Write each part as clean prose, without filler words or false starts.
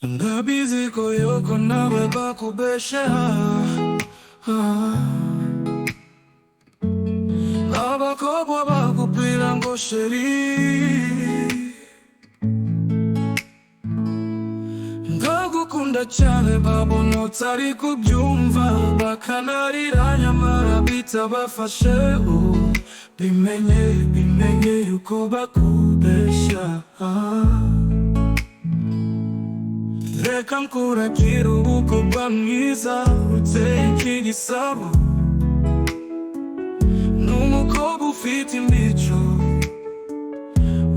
Ndabizi ko yoko nawe bakubesha abakobwa bakubwira ngo sheri ndagukunda cyane babona utari kubyumva bakanarira nyamara bitabafashe bimenye yuko bakubesha Reka nkuragira umukobwa mwiza uteye nk'igisabo n'umukobwa ufite imico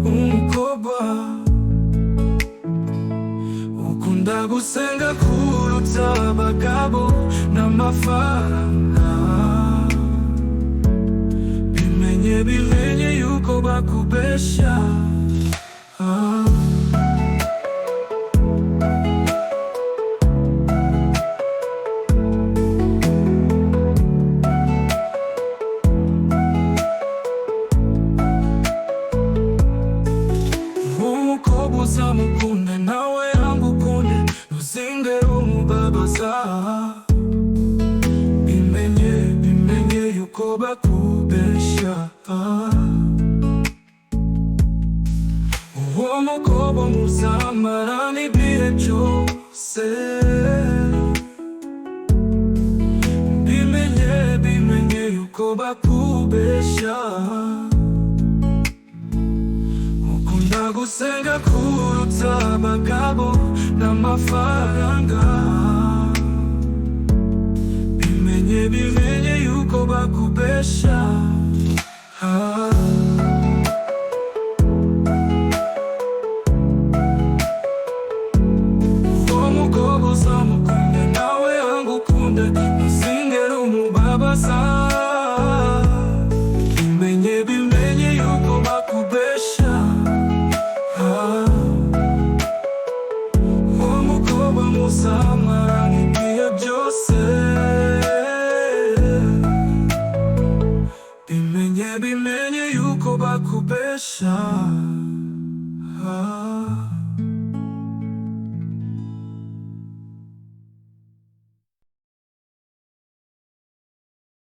umukobwa ukunda gusenga kuruta abagabo n'amafaranga bimenye yuko bakubesha uzamukunde nawe amukunde ntuzigere umubabaza bimenye yuko bakubesha uwo mukobwa muzamarana ibihe byose bimenye yuko bakubesha gusenga kuruta abagabo n'amafaranga bimenye yuko bakubesha uwo mukobwa uzamukunde nawe agukunde ntuzigere umubabaza